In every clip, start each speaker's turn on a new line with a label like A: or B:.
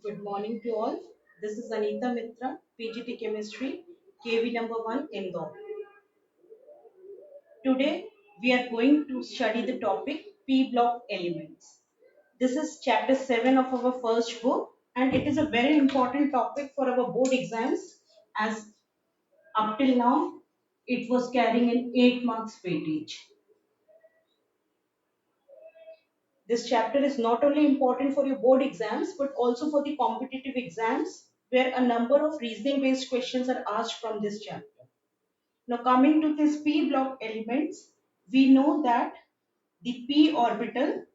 A: Good morning to all. This is Anita Mitra, PGT Chemistry, KV number 1, Indore. Today, we are going to study the topic P block elements. This is chapter 7 of our first book, and it is a very important topic for our board exams, as up till now it was carrying an 8 marks weightage. This chapter is not only important for your board exams but also for the competitive exams, where a number of reasoning based questions are asked from this chapter. Now, coming to this p block elements, we know that the p orbital,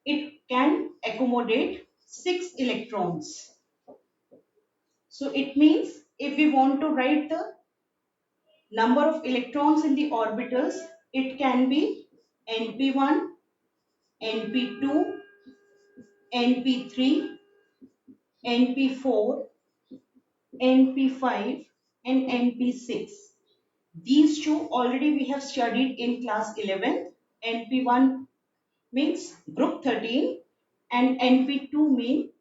A: it can accommodate 6 electrons. So it means if we want to write the number of electrons in the orbitals, it can be np1, np2, np3, np4, np5 and np6. These two already we have studied in class 11. np1 means group 13 and np2 means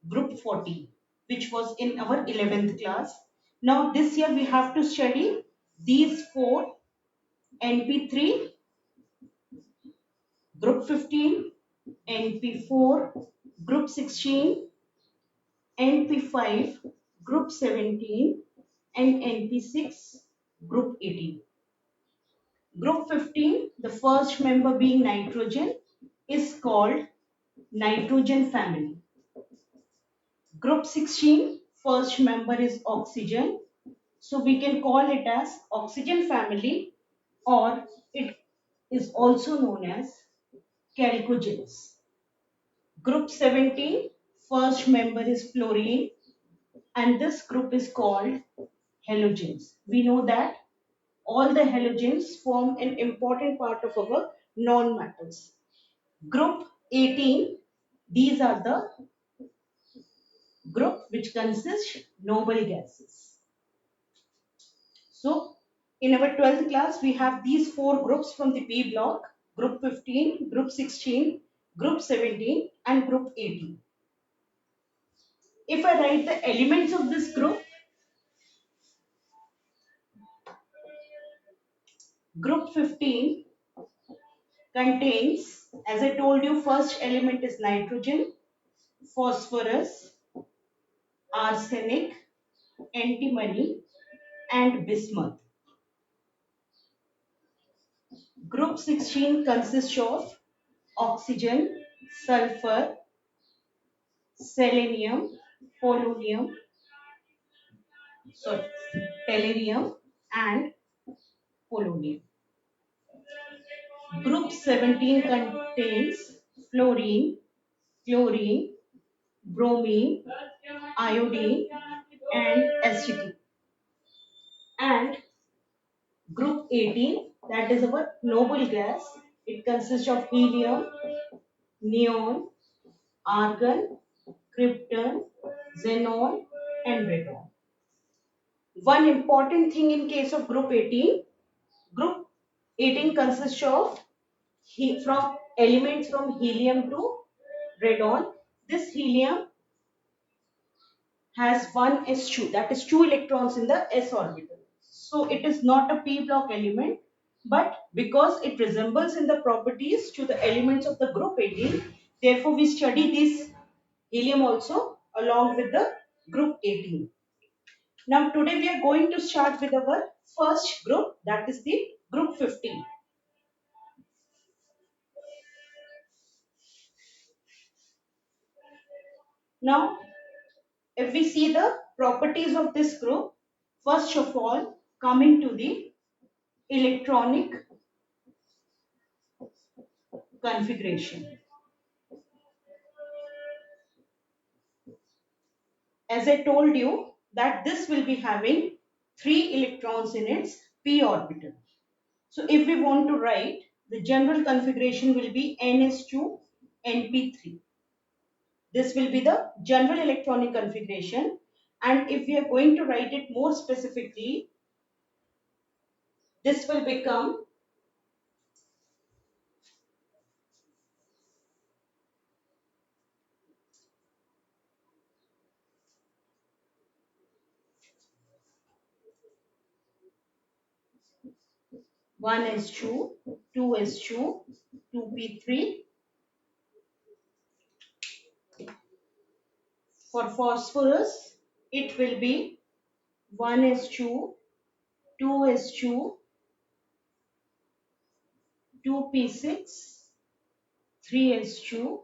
A: group 14, which was in our 11th class. Now this year we have to study these four: np3 group 15, np4 group 16, np5 group 17 and np6 group 18. Group 15, the first member being nitrogen, is called nitrogen family. Group 16, first member is oxygen, so we can call it as oxygen family, or it is also known as chalcogens. Group 17, first member is fluorine, and this group is called halogens. We know that all the halogens form an important part of our non-metals. Group 18, these are the group which consists noble gases. So in our 12th class, we have these four groups from the P block: group 15, group 16, group 17 and group 18. If I write the elements of this group, group 15 contains, as I told you, first element is nitrogen, phosphorus, arsenic, antimony and bismuth. Group 16 consists of oxygen, sulfur, selenium, polonium, sorry, tellurium and polonium. Group 17 contains fluorine, chlorine, bromine, iodine and acetate. And group 18, that is our noble gas, it consists of helium, neon, argon, krypton, xenon and radon. One important thing in case of group 18 consists of from elements from helium to radon. This helium has one s2, that is 2 electrons in the s orbital. So it is not a p block element, but because it resembles in the properties to the elements of the group 18, therefore we study this helium also along with the group 18. Now today we are going to start with our first group, that is the group 15. Now if we see the properties of this group, first of all coming to the electronic configuration. As I told you that this will be having 3 electrons in its p orbital. So if we want to write, the general configuration will be ns2 np3. This will be the general electronic configuration, and if we are going to write it more specifically, this will become 1s2, 2s2, 2p3. For phosphorus, it will be 1s2, 2s2, 2p6, 3s2,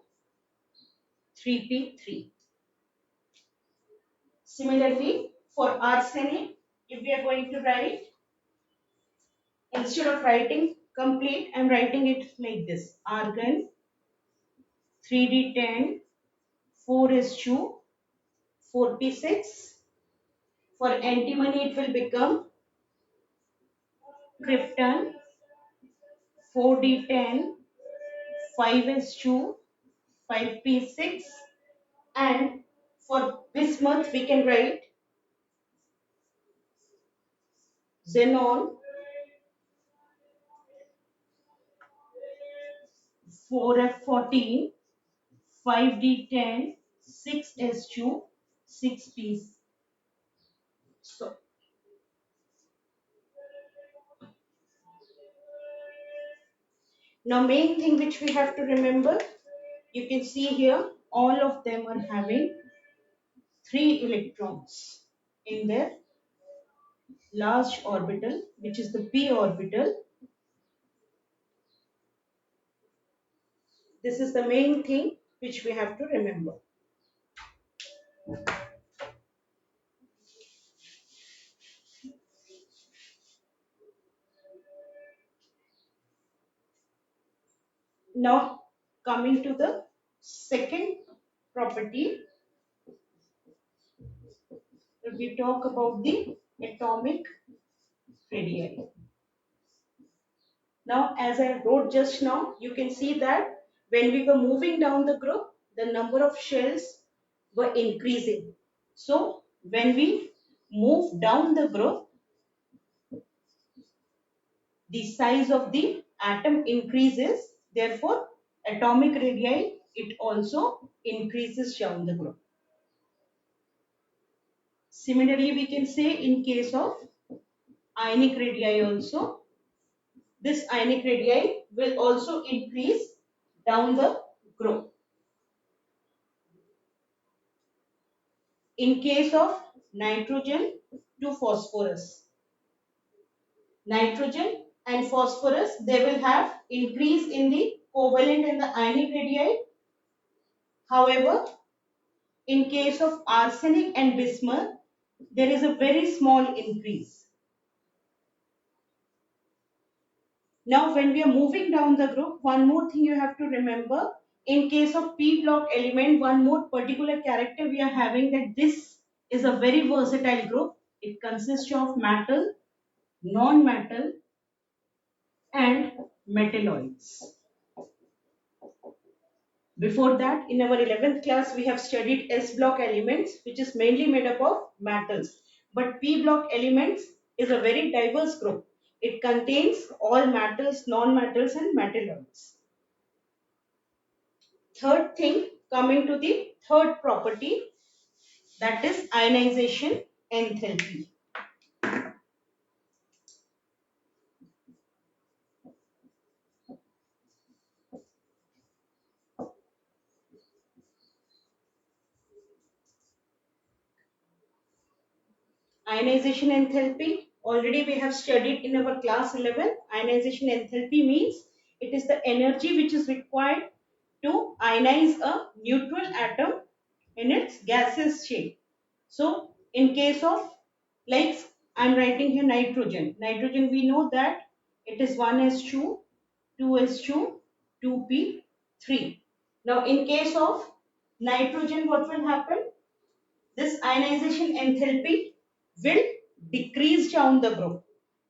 A: 3p3. Similarly, for arsenic, if we are going to write, instead of writing complete, I am writing it like this. Argon 3d10, 4s2, 4p6. For antimony, it will become krypton 4d10, 5s2, 5p6. And for bismuth, we can write xenon 4f14, 5d10, 6s2, 6p. So now main thing which we have to remember, you can see here all of them are having 3 electrons in their last orbital, which is the p orbital. This is the main thing which we have to remember. Now coming to the second property, we talk about the atomic radii. Now, as I wrote just now, you can see that when we were moving down the group, the number of shells were increasing. So, when we move down the group, the size of the atom increases. Therefore, atomic radii, it also increases down the group. Similarly, we can say in case of ionic radii also, this ionic radii will also increase down the group. In case of nitrogen to phosphorus, nitrogen and phosphorus, they will have increase in the covalent and the ionic radii. However, in case of arsenic and bismuth, there is a very small increase. Now, when we are moving down the group, one more thing you have to remember. In case of p block element, one more particular character we are having, that this is a very versatile group. It consists of metal, non-metal, and metalloids. Before that, in our 11th class, we have studied S block elements, which is mainly made up of metals. But P block elements is a very diverse group. It contains all metals, non-metals, and metalloids. Third thing, coming to the third property, that is ionization enthalpy. Ionization enthalpy, already we have studied in our class 11. Ionization enthalpy means it is the energy which is required to ionize a neutral atom in its gaseous shape. So, in case of, like I am writing here nitrogen. Nitrogen, we know that it is 1s2, 2s2, 2p3. Now, in case of nitrogen, what will happen? This ionization enthalpy will decrease down the group,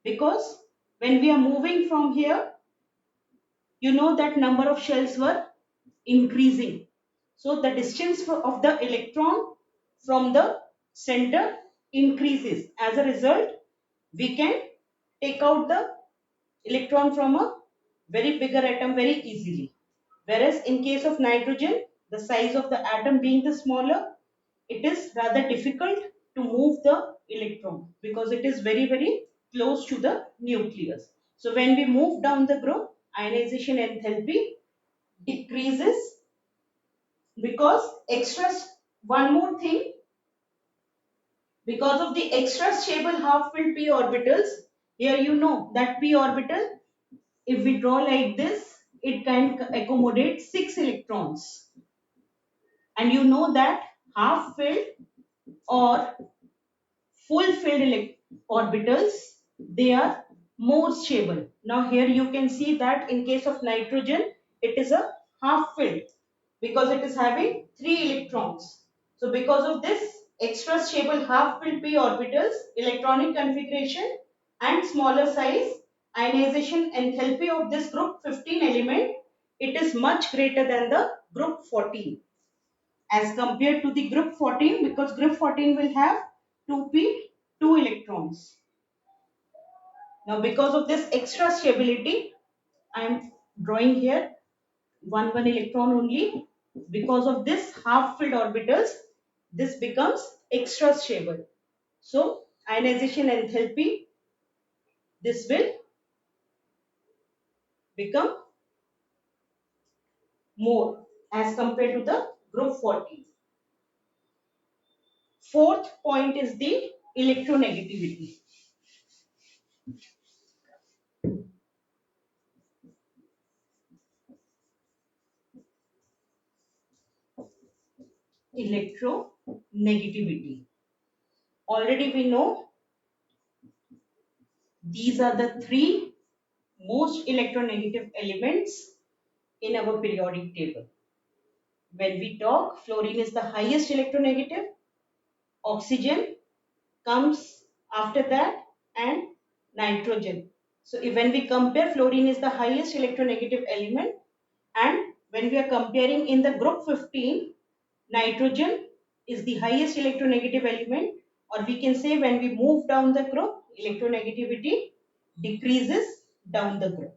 A: because when we are moving from here, you know that number of shells were increasing. So the distance of the electron from the center increases. As a result, we can take out the electron from a very bigger atom very easily. Whereas in case of nitrogen, the size of the atom being the smaller, it is rather difficult to move the electron because it is very close to the nucleus. So when we move down the group, ionization enthalpy decreases because one more thing, because of the extra stable half-filled p orbitals. Here you know that p orbital, if we draw like this, it can accommodate 6 electrons. And you know that half-filled or full-filled orbitals, they are more stable. Now here you can see that in case of nitrogen, it is a half-filled because it is having 3 electrons. So because of this extra stable half-filled p orbitals, electronic configuration and smaller size, ionization enthalpy of this group 15 element, it is much greater than the group 14 as compared to the group 14, because group 14 will have 2p, 2 electrons. Now because of this extra stability, I am drawing here one electron only. Because of this half filled orbitals, this becomes extra stable. So ionization enthalpy, this will become more as compared to the group 14. Fourth point is the electronegativity. Electronegativity. Already we know these are the three most electronegative elements in our periodic table. When we talk, fluorine is the highest electronegative, oxygen comes after that, and nitrogen. So when we compare, fluorine is the highest electronegative element, and when we are comparing in the group 15, nitrogen is the highest electronegative element, or we can say when we move down the group, electronegativity decreases down the group.